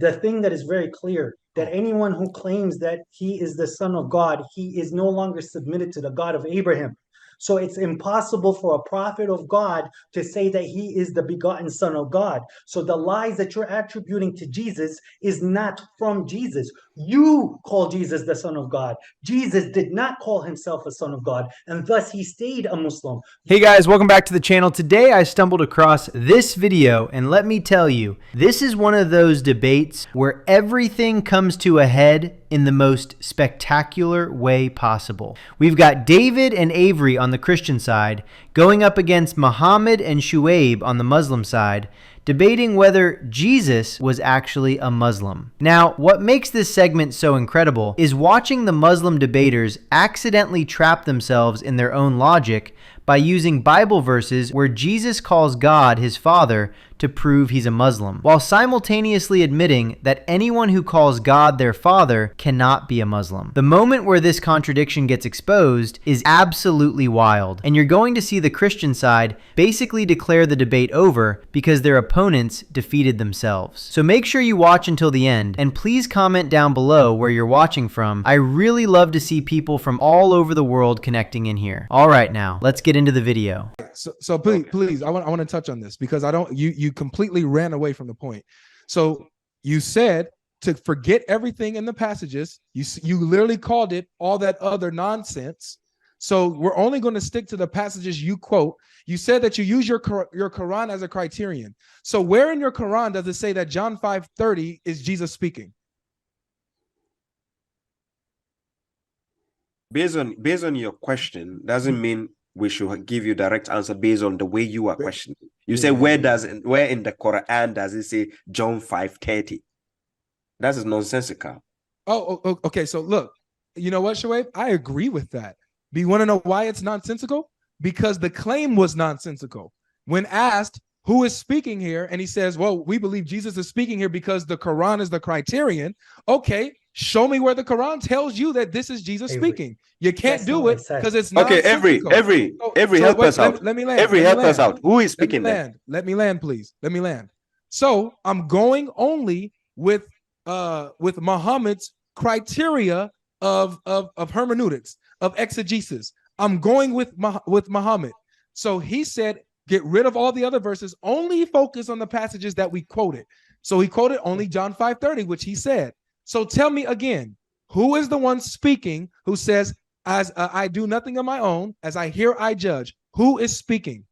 The thing that is very clear, that anyone who claims that he is the son of God, he is no longer submitted to the God of Abraham. So it's impossible for a prophet of God to say that he is the begotten son of God. So the lies that you're attributing to Jesus is not from Jesus. You call Jesus the son of God. Jesus did not call himself a son of God, and thus he stayed a Muslim. Hey guys, welcome back to the channel. Today I stumbled across this video, and let me tell you, this is one of those debates where everything comes to a head in the most spectacular way possible. We've got David and Avery on the Christian side going up against Muhammad and Shuaib on the Muslim side, debating whether Jesus was actually a Muslim. Now, what makes this segment so incredible is watching the Muslim debaters accidentally trap themselves in their own logic by using Bible verses where Jesus calls God his Father to prove he's a Muslim, while simultaneously admitting that anyone who calls God their Father cannot be a Muslim. The moment where this contradiction gets exposed is absolutely wild, and you're going to see the Christian side basically declare the debate over because their opponents defeated themselves. So make sure you watch until the end, and please comment down below where you're watching from. I really love to see people from all over the world connecting in here. All right, now let's get into the video. So please, I want to touch on this because you completely ran away from the point. So you said to forget everything in the passages. You literally called it all that other nonsense. So we're only going to stick to the passages you quote. You said that you use your Quran as a criterion. So where in your Quran does it say that John 5:30 is Jesus speaking? Based on your question doesn't mean we should give you direct answer based on the way you are questioning. You say where in the Quran does it say John 5:30? That is nonsensical. Okay. So look, you know what, Shoaib? I agree with that. Do you want to know why it's nonsensical? Because the claim was nonsensical. When asked who is speaking here, and he says, well, we believe Jesus is speaking here because the Quran is the criterion. Okay, show me where the Quran tells you that this is Jesus speaking. You can't do it because it's not. Okay, Avery, help us out. Let me land. Avery, help us out. Who is speaking there? Let me land, please. Let me land. So I'm going only with Muhammad's criteria of hermeneutics, of exegesis. I'm going with Muhammad. So he said, get rid of all the other verses, only focus on the passages that we quoted. So he quoted only John 5:30, which he said. So tell me again, who is the one speaking who says, as I do nothing of my own, as I hear, I judge? Who is speaking?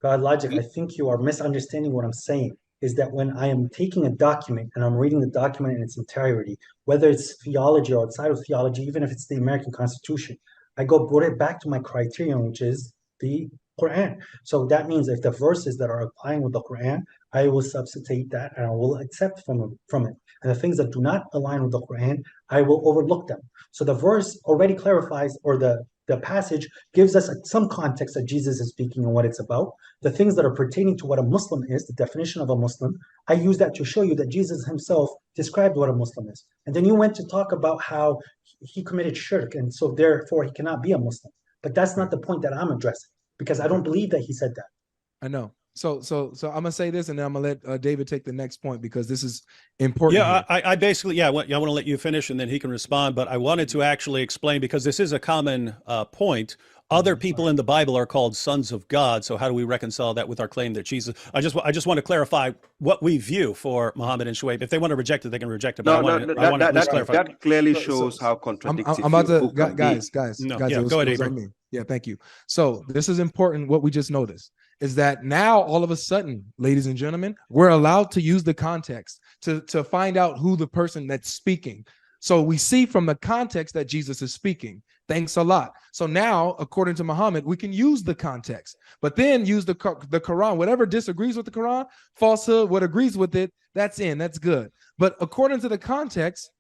God logic, I think you are misunderstanding what I'm saying. Is that when I am taking a document and I'm reading the document in its entirety, whether it's theology or outside of theology, even if it's the American Constitution, I go put it back to my criterion, which is the Quran. So that means if the verses that are applying with the Quran, I will substitute that and I will accept from it. And the things that do not align with the Quran, I will overlook them. So the verse already clarifies, or the passage gives us some context that Jesus is speaking and what it's about. The things that are pertaining to what a Muslim is, the definition of a Muslim, I use that to show you that Jesus himself described what a Muslim is. And then you went to talk about how he committed shirk, and so therefore he cannot be a Muslim. But that's not the point that I'm addressing, because I don't believe that he said that. I know. So I'm gonna say this, and then I'm gonna let David take the next point because this is important. Yeah, I basically, I want to let you finish, and then he can respond. But I wanted to actually explain, because this is a common point. Other people in the Bible are called sons of God. So how do we reconcile that with our claim that Jesus? I just want to clarify what we view for Muhammad and Shuaib. If they want to reject it, they can reject it. But that clearly shows how contradictory. I'm about to, guys. No, yeah, go ahead, Avery. Yeah, thank you. So this is important. What we just noticed is that now all of a sudden, ladies and gentlemen, we're allowed to use the context to find out who the person that's speaking. So we see from the context that Jesus is speaking. Thanks a lot. So now, according to Muhammad, we can use the context, but then use the Quran. Whatever disagrees with the Quran, falsehood, what agrees with it, that's good. But according to the context,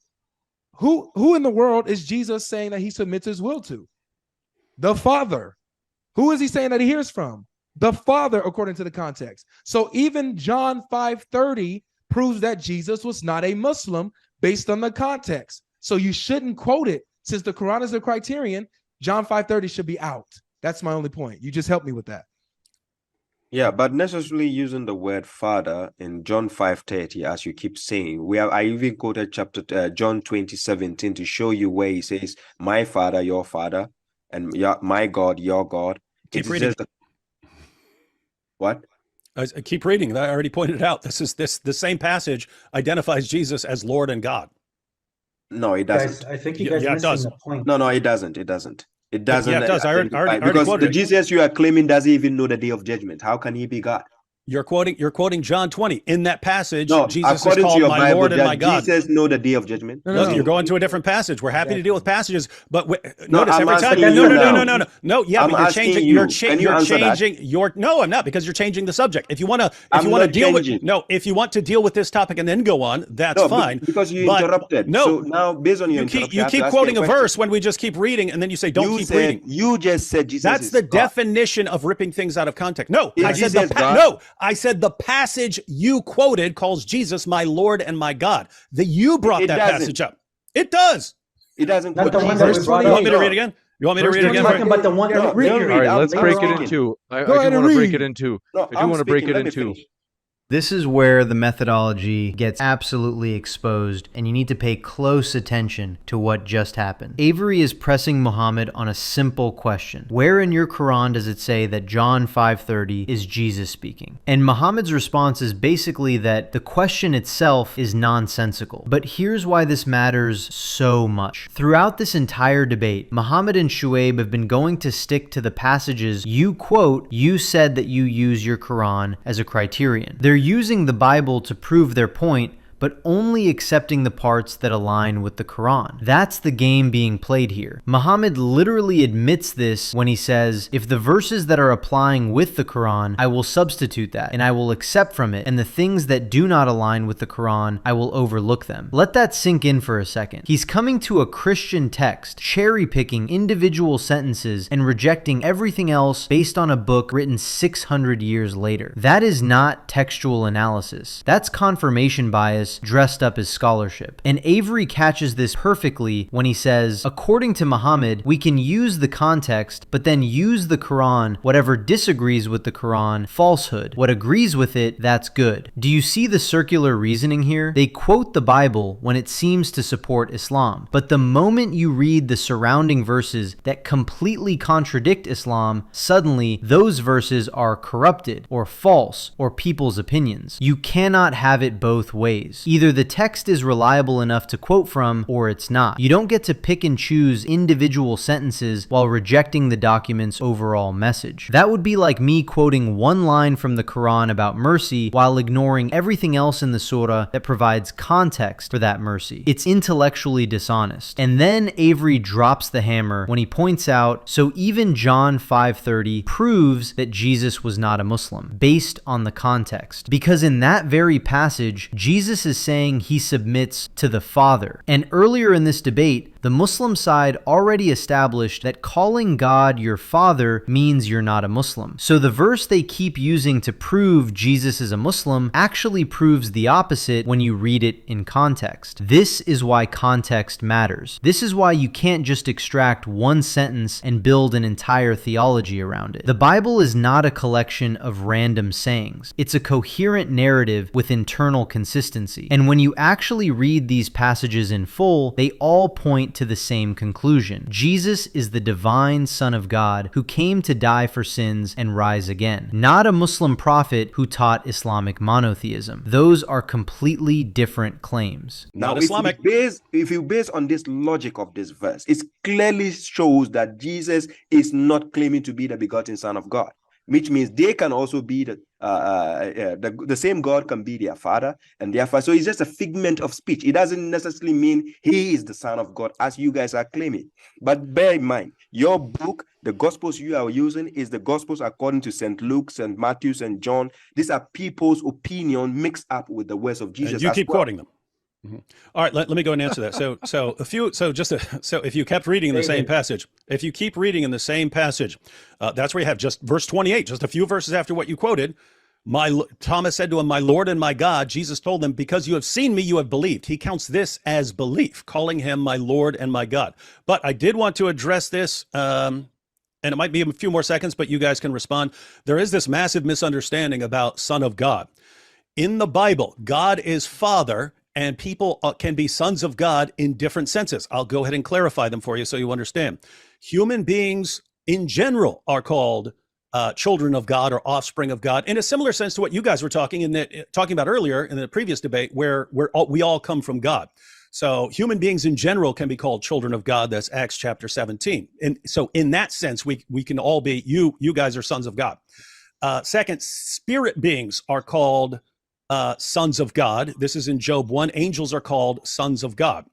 who in the world is Jesus saying that he submits his will to? The Father. Who is he saying that he hears from? The Father, according to the context. So even John 5:30 proves that Jesus was not a Muslim based on the context. So you shouldn't quote it. Since the Quran is the criterion, John 5:30 should be out. That's my only point. You just helped me with that. Yeah, but necessarily using the word father in John 5:30, as you keep saying, I even quoted chapter John 20:17 to show you where he says, "My father, your father, and my God, your God." It Keep is reading. just what? I keep reading. I already pointed out the same passage identifies Jesus as Lord and God. No, it Guys, doesn't. I think you guys are Yeah, it missing does. the point. No, it doesn't. It doesn't. It Yeah, doesn't it does. I already identify because quoted the it. Jesus you are claiming doesn't even know the day of judgment. How can he be God? You're quoting John 20. In that passage, No, Jesus is according to called your my Bible, Lord and my does God. Jesus know the day of judgment? No, Look, no, you're no. going to a different passage. We're happy to deal with passages, but No, notice I'm every time. asking No, you no, no, now. no, no, no, no. Yeah, I'm but you're asking changing. you. Can you You're answer that? changing. No, I'm not, because you're changing the subject. If you want to, I'm not deal with changing. if you want to deal with this topic and then go on, that's No, fine. because you But interrupted. no, So now, based on your interruption, I you have to keep ask you a quoting a question. verse when we just keep reading, and then you say don't You keep said reading. you just said Jesus That's is the God. definition of ripping things out of context. No, Is I said Jesus God? I said the passage you quoted calls Jesus my Lord and my God. You brought It that doesn't. passage up. It does. It doesn't Not quote the one Jesus. that we Verse brought You want up. me 28. to read it again? You want me to Verse read it We're again? 28. talking about the one Yeah, that read later, it. All right, on, let's later break it on. in two. I Go do ahead and want to break read. it in two. No, I do I'm want to break speaking. it Let in me two. finish. This is where the methodology gets absolutely exposed, and you need to pay close attention to what just happened. Avery is pressing Muhammad on a simple question. Where in your Quran does it say that John 5:30 is Jesus speaking? And Muhammad's response is basically that the question itself is nonsensical. But here's why this matters so much. Throughout this entire debate, Muhammad and Shuaib have been going to stick to the passages you quote. You said that you use your Quran as a criterion. They're using the Bible to prove their point, but only accepting the parts that align with the Quran. That's the game being played here. Muhammad literally admits this when he says, if the verses that are applying with the Quran, I will substitute that, and I will accept from it, and the things that do not align with the Quran, I will overlook them. Let that sink in for a second. He's coming to a Christian text, cherry-picking individual sentences and rejecting everything else based on a book written 600 years later. That is not textual analysis. That's confirmation bias dressed up as scholarship. And Avery catches this perfectly when he says, according to Muhammad, we can use the context, but then use the Quran. Whatever disagrees with the Quran, falsehood. What agrees with it, that's good. Do you see the circular reasoning here? They quote the Bible when it seems to support Islam, but the moment you read the surrounding verses that completely contradict Islam, suddenly those verses are corrupted or false or people's opinions. You cannot have it both ways. Either the text is reliable enough to quote from, or it's not. You don't get to pick and choose individual sentences while rejecting the document's overall message. That would be like me quoting one line from the Quran about mercy while ignoring everything else in the surah that provides context for that mercy. It's intellectually dishonest. And then Avery drops the hammer when he points out, so even John 5:30 proves that Jesus was not a Muslim, based on the context. Because in that very passage, Jesus is saying he submits to the Father. And earlier in this debate, the Muslim side already established that calling God your father means you're not a Muslim. So the verse they keep using to prove Jesus is a Muslim actually proves the opposite when you read it in context. This is why context matters. This is why you can't just extract one sentence and build an entire theology around it. The Bible is not a collection of random sayings. It's a coherent narrative with internal consistency. And when you actually read these passages in full, they all point to the same conclusion. Jesus is the divine Son of God who came to die for sins and rise again, not a Muslim prophet who taught Islamic monotheism. Those are completely different claims. Now, Not Islamic. if you base on this logic of this verse, it clearly shows that Jesus is not claiming to be the begotten Son of God, which means they can also be the same God can be their father and their father. So it's just a figment of speech. It doesn't necessarily mean he is the Son of God as you guys are claiming. But bear in mind, your book, the Gospels you are using, is the Gospels according to St. Luke, St. Matthew, and John. These are people's opinion mixed up with the words of Jesus. And you as keep well. quoting them. All right, let me go and answer that. So if you kept reading in the same passage, if you keep reading in the same passage, that's where you have just verse 28, just a few verses after what you quoted. Thomas said to him, "My Lord and my God." Jesus told them, "Because you have seen me, you have believed." He counts this as belief, calling him my Lord and my God. But I did want to address this. and it might be a few more seconds, but you guys can respond. There is this massive misunderstanding about Son of God. In the Bible, God is Father, and people can be sons of God in different senses. I'll go ahead and clarify them for you so you understand. Human beings in general are called children of God or offspring of God, in a similar sense to what you guys were talking about earlier in the previous debate, where we all come from God. So human beings in general can be called children of God. That's Acts chapter 17. And so in that sense, we can all be, you guys are sons of God. Second, spirit beings are called sons of God. This is in Job 1. Angels are called sons of God.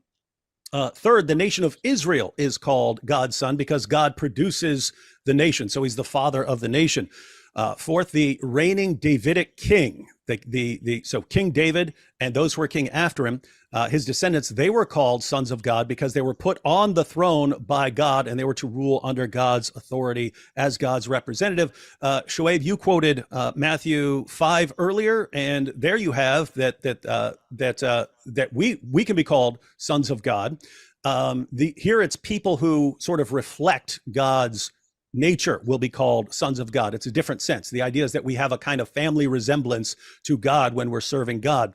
Third, the nation of Israel is called God's son because God produces the nation. So he's the father of the nation. Fourth, the reigning Davidic king, so King David and those who were king after him, his descendants, they were called sons of God because they were put on the throne by God and they were to rule under God's authority as God's representative. Shoaib, you quoted Matthew 5 earlier, and there you have that we can be called sons of God. Here it's people who sort of reflect God's nature will be called sons of God. It's a different sense. The idea is that we have a kind of family resemblance to God when we're serving God.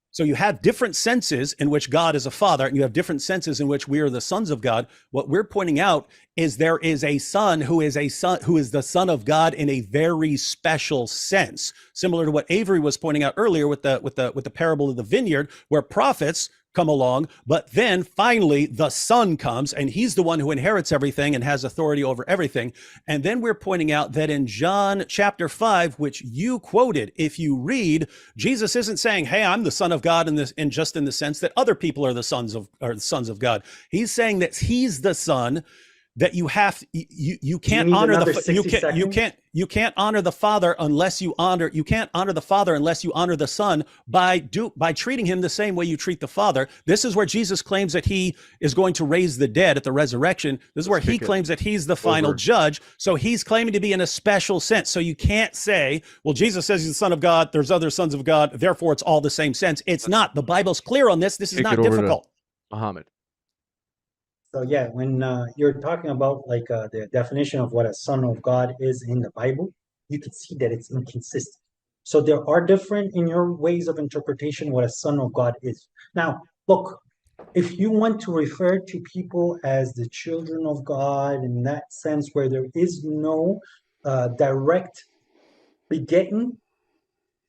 So you have different senses in which God is a father, and you have different senses in which we are the sons of God. What we're pointing out is there is a son who is the son of God in a very special sense, similar to what Avery was pointing out earlier with the parable of the vineyard, where prophets come along, but then finally the son comes and he's the one who inherits everything and has authority over everything. And then we're pointing out that in John chapter 5, which you quoted, if you read, Jesus isn't saying, hey, I'm the son of God in just in the sense that other people are the sons of God. He's saying that he's the son that you can't honor you can't honor the father unless you honor the son by treating him the same way you treat the father. This is where Jesus claims that he is going to raise the dead at the resurrection. This is where he claims that he's the final judge. So he's claiming to be in a special sense. So you can't say, well, Jesus says he's the son of God, there's other sons of God, therefore it's all the same sense. It's not. The Bible's clear on this. This is not difficult. Muhammad. So yeah, when you're talking about like the definition of what a son of God is in the Bible, you can see that it's inconsistent. So there are different in your ways of interpretation what a son of God is. Now, look, if you want to refer to people as the children of God in that sense where there is no direct begetting,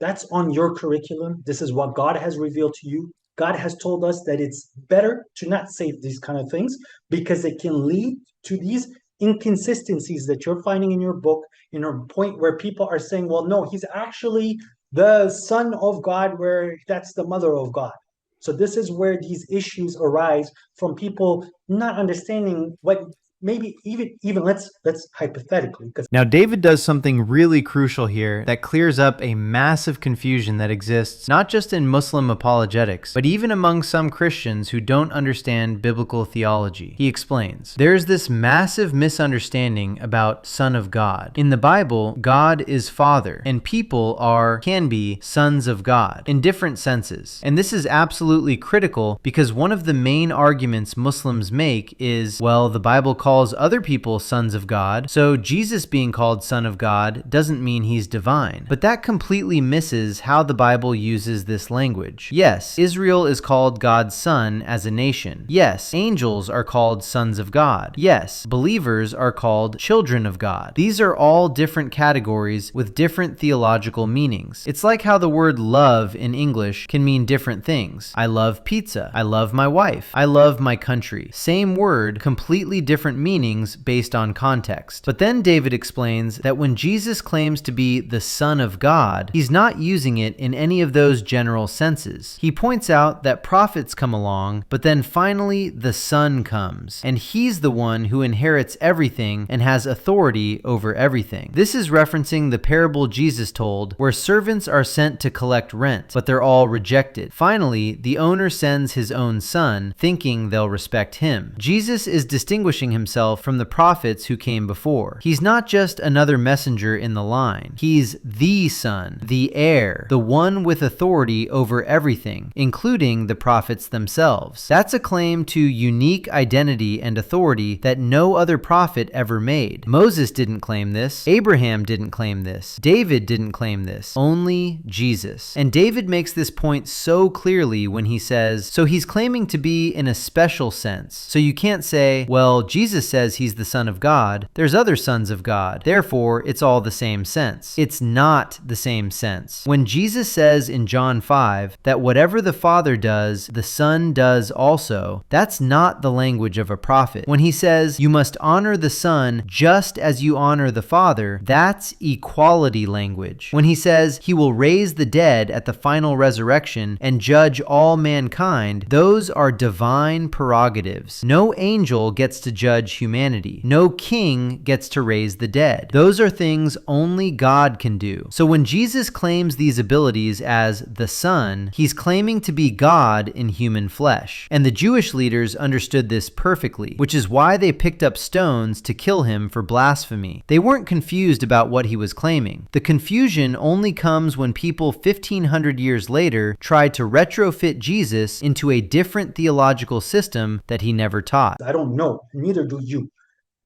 that's on your curriculum. This is what God has revealed to you. God has told us that it's better to not say these kind of things because it can lead to these inconsistencies that you're finding in your book, in a point where people are saying, well, no, he's actually the son of God, where that's the mother of God. So this is where these issues arise from people not understanding what maybe even let's hypothetically, because now David does something really crucial here that clears up a massive confusion that exists not just in Muslim apologetics, but even among some Christians who don't understand biblical theology. He explains, there's this massive misunderstanding about Son of God. In the Bible, God is Father, and people can be sons of God in different senses. And this is absolutely critical because one of the main arguments Muslims make is, well, the Bible calls other people sons of God, so Jesus being called son of God doesn't mean he's divine. But that completely misses how the Bible uses this language. Yes, Israel is called God's son as a nation. Yes, angels are called sons of God. Yes, believers are called children of God. These are all different categories with different theological meanings. It's like how the word love in English can mean different things. I love pizza. I love my wife. I love my country. Same word, completely different meanings based on context. But then David explains that when Jesus claims to be the Son of God, he's not using it in any of those general senses. He points out that prophets come along, but then finally the Son comes, and he's the one who inherits everything and has authority over everything. This is referencing the parable Jesus told, where servants are sent to collect rent, but they're all rejected. Finally, the owner sends his own son, thinking they'll respect him. Jesus is distinguishing himself himself from the prophets who came before. He's not just another messenger in the line. He's the Son, the heir, the one with authority over everything, including the prophets themselves. That's a claim to unique identity and authority that no other prophet ever made. Moses didn't claim this. Abraham didn't claim this. David didn't claim this. Only Jesus. And David makes this point so clearly when he says, so he's claiming to be in a special sense. So you can't say, well, Jesus says he's the Son of God. There's other sons of God. Therefore, it's all the same sense. It's not the same sense. When Jesus says in John 5 that whatever the Father does, the Son does also, that's not the language of a prophet. When he says you must honor the Son just as you honor the Father, that's equality language. When he says he will raise the dead at the final resurrection and judge all mankind, those are divine prerogatives. No angel gets to judge humanity. No king gets to raise the dead. Those are things only God can do. So when Jesus claims these abilities as the Son, he's claiming to be God in human flesh. And the Jewish leaders understood this perfectly, which is why they picked up stones to kill him for blasphemy. They weren't confused about what he was claiming. The confusion only comes when people 1500 years later tried to retrofit Jesus into a different theological system that he never taught. I don't know, neither do you.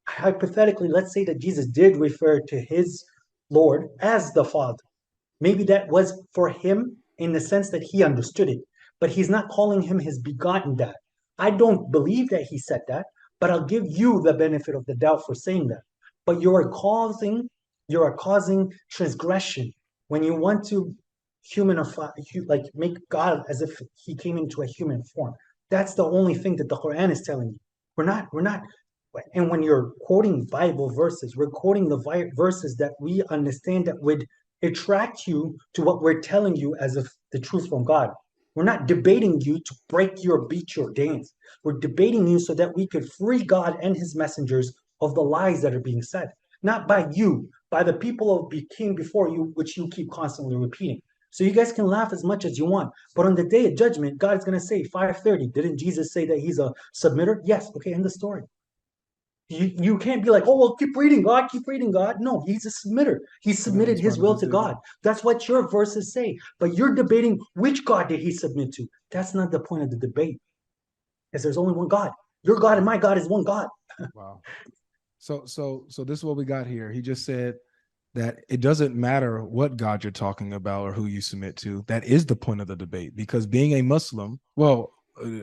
Hypothetically, let's say that Jesus did refer to his Lord as the Father. Maybe that was for him in the sense that he understood it, but he's not calling him his begotten dad. I don't believe that he said that, but I'll give you the benefit of the doubt for saying that. But you are causing transgression when you want to humanify, like make God as if he came into a human form. That's the only thing that the Quran is telling you. We're not. And when you're quoting Bible verses, we're quoting the verses that we understand that would attract you to what we're telling you as if the truth from God. We're not debating you to break your beat your dance. We're debating you so that we could free God and his messengers of the lies that are being said. Not by you, by the people who came before you, which you keep constantly repeating. So you guys can laugh as much as you want. But on the day of judgment, God is going to say, 5:30, didn't Jesus say that he's a submitter? Yes. Okay, end the story. You can't be like, oh, well, keep reading God, keep reading God. No, he's a submitter. He submitted his will to God. That's what your verses say. But you're debating which God did he submit to. That's not the point of the debate. Because there's only one God. Your God and my God is one God. Wow. So this is what we got here. He just said that it doesn't matter what God you're talking about or who you submit to. That is the point of the debate. Because being a Muslim, well,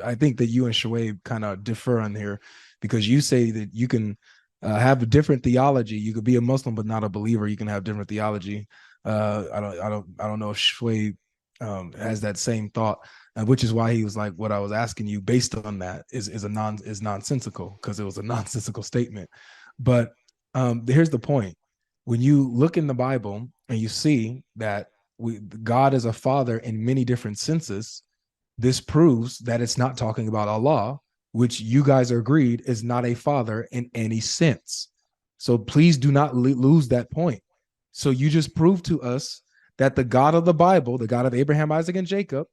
I think that you and Shoaib kind of differ on here, because you say that you can have a different theology. You could be a Muslim but not a believer. You can have different theology. I don't know if Shoaib has that same thought, which is why he was like, what I was asking you based on that is nonsensical, because it was a nonsensical statement. But here's the point: when you look in the Bible and you see that God is a father in many different senses, this proves that it's not talking about Allah, which you guys are agreed is not a father in any sense. So please do not lose that point. So you just proved to us that the God of the Bible, the God of Abraham, Isaac, and Jacob,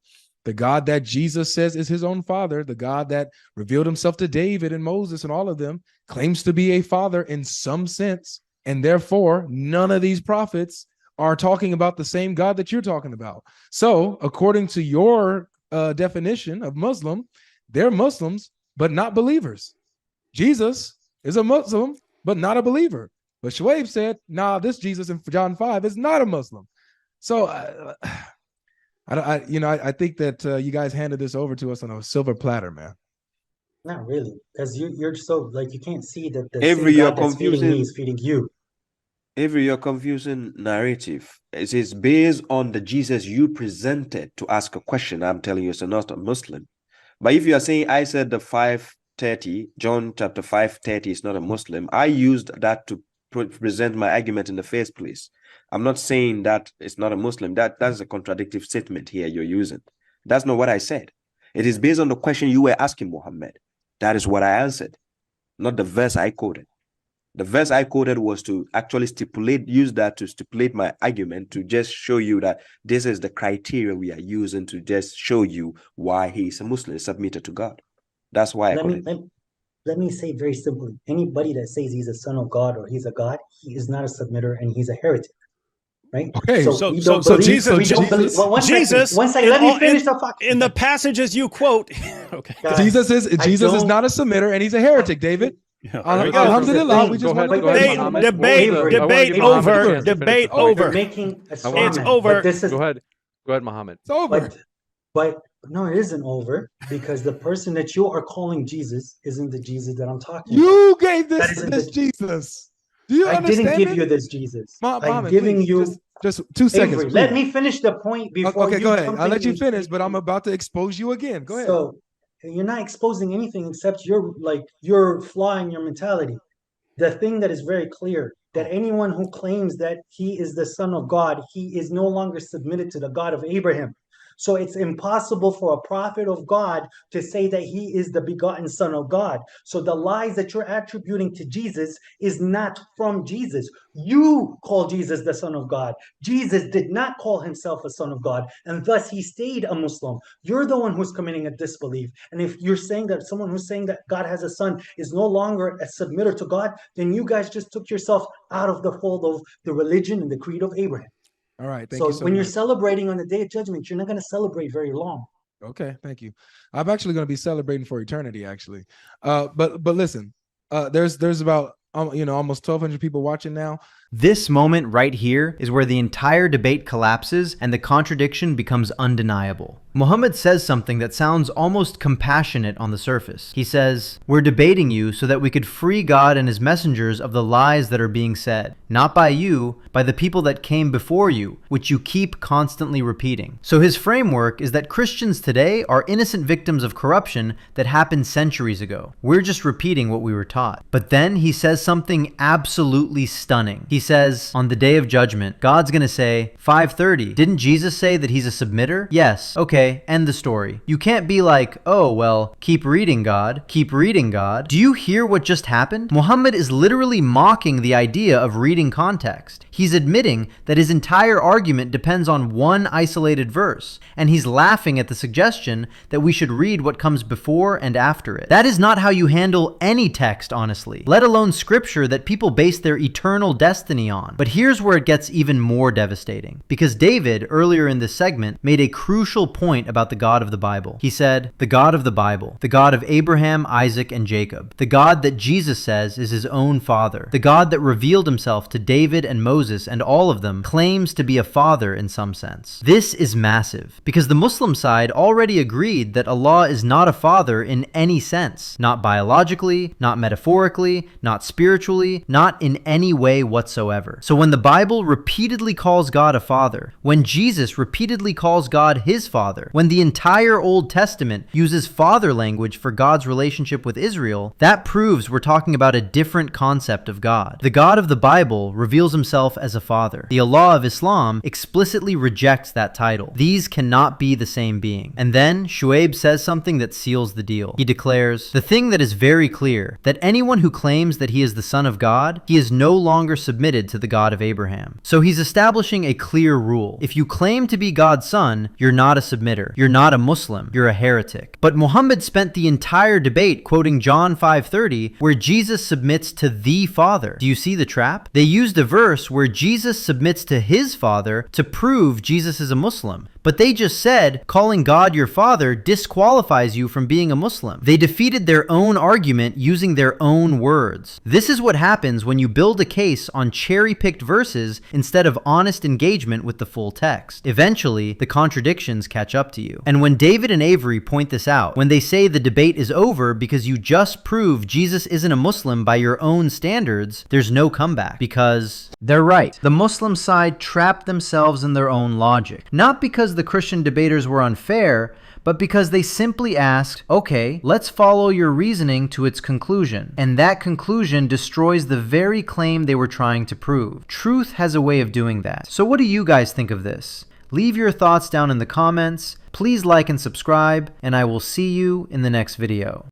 the God that Jesus says is his own father, the God that revealed himself to David and Moses and all of them, claims to be a father in some sense. And therefore, none of these prophets are talking about the same God that you're talking about. So according to your definition of Muslim, they're Muslims, but not believers. Jesus is a Muslim, but not a believer. But Shoaib said, nah, this Jesus in John 5 is not a Muslim. So I think that you guys handed this over to us on a silver platter, man. Not really, because you're so like you can't see that the Every same you're God that's feeding confusing. me is feeding you. Every your confusing narrative is based on the Jesus you presented to ask a question. I'm telling you, it's not a Muslim. But if you are saying I said the 5:30, John chapter 5:30 is not a Muslim, I used that to present my argument in the first place. I'm not saying that it's not a Muslim. That's a contradictory statement here you're using. That's not what I said. It is based on the question you were asking, Muhammad. That is what I answered, not the verse I quoted. The verse I quoted was to actually use that to stipulate my argument, to just show you that this is the criteria we are using to just show you why he is a Muslim, submitted to God. That's why I quoted. let me say very simply, anybody that says he's a son of God or he's a God, he is not a submitter and he's a heretic. Right? Okay, we don't believe. Well, one second. Let me finish the fucking. In the passages you quote. Okay. Guys, Jesus is not a submitter and he's a heretic, David. Alhamdulillah, we just want to debate over. Debate over. Making a It's over. Go ahead, Muhammad. It's over. But no, it isn't over because the person that you are calling Jesus isn't the Jesus that I'm talking about. You gave this Jesus. Do you understand? I didn't give you this Jesus. I'm giving please, you just 2 seconds. Avery, let me finish the point before. Okay, go ahead. I'll let you finish, but I'm about to expose you again. Go ahead. So you're not exposing anything except your flaw in your mentality. The thing that is very clear that anyone who claims that he is the son of God, he is no longer submitted to the God of Abraham. So it's impossible for a prophet of God to say that he is the begotten son of God. So the lies that you're attributing to Jesus is not from Jesus. You call Jesus the son of God. Jesus did not call himself a son of God, and thus he stayed a Muslim. You're the one who's committing a disbelief. And if you're saying that someone who's saying that God has a son is no longer a submitter to God, then you guys just took yourself out of the fold of the religion and the creed of Abraham. All right. Thank you so when much. you're celebrating on the Day of Judgment, you're not going to celebrate very long. Okay, thank you. I'm actually going to be celebrating for eternity, actually. But listen, there's about almost 1,200 people watching now. This moment right here is where the entire debate collapses and the contradiction becomes undeniable. Muhammad says something that sounds almost compassionate on the surface. He says, "We're debating you so that we could free God and his messengers of the lies that are being said, not by you, by the people that came before you, which you keep constantly repeating." So his framework is that Christians today are innocent victims of corruption that happened centuries ago. We're just repeating what we were taught. But then he says something absolutely stunning. He says, on the Day of Judgment, God's gonna say, 5:30, didn't Jesus say that he's a submitter? Yes. Okay. End the story. You can't be like, oh, well, keep reading God. Keep reading God. Do you hear what just happened? Muhammad is literally mocking the idea of reading context. He's admitting that his entire argument depends on one isolated verse, and he's laughing at the suggestion that we should read what comes before and after it. That is not how you handle any text, honestly, let alone scripture that people base their eternal destiny on. But here's where it gets even more devastating, because David, earlier in this segment, made a crucial point about the God of the Bible. He said, the God of the Bible, the God of Abraham, Isaac, and Jacob, the God that Jesus says is his own father, the God that revealed himself to David and Moses and all of them, claims to be a father in some sense. This is massive, because the Muslim side already agreed that Allah is not a father in any sense, not biologically, not metaphorically, not spiritually, not in any way whatsoever. So when the Bible repeatedly calls God a father, when Jesus repeatedly calls God his father, when the entire Old Testament uses father language for God's relationship with Israel, that proves we're talking about a different concept of God. The God of the Bible reveals himself as a father. The Allah of Islam explicitly rejects that title. These cannot be the same being. And then Shuaib says something that seals the deal. He declares, the thing that is very clear, that anyone who claims that he is the son of God, he is no longer submitted to the God of Abraham. So he's establishing a clear rule. If you claim to be God's son, you're not a submitter. You're not a Muslim. You're a heretic. But Muhammad spent the entire debate quoting John 5:30, where Jesus submits to the Father. Do you see the trap? They used a verse where Jesus submits to his Father to prove Jesus is a Muslim. But they just said calling God your father disqualifies you from being a Muslim. They defeated their own argument using their own words. This is what happens when you build a case on cherry-picked verses instead of honest engagement with the full text. Eventually, the contradictions catch up to you. And when David and Avery point this out, when they say the debate is over because you just proved Jesus isn't a Muslim by your own standards, there's no comeback, because they're right. The Muslim side trapped themselves in their own logic. Not because the Christian debaters were unfair, but because they simply asked, okay, let's follow your reasoning to its conclusion. And that conclusion destroys the very claim they were trying to prove. Truth has a way of doing that. So what do you guys think of this? Leave your thoughts down in the comments. Please like and subscribe, and I will see you in the next video.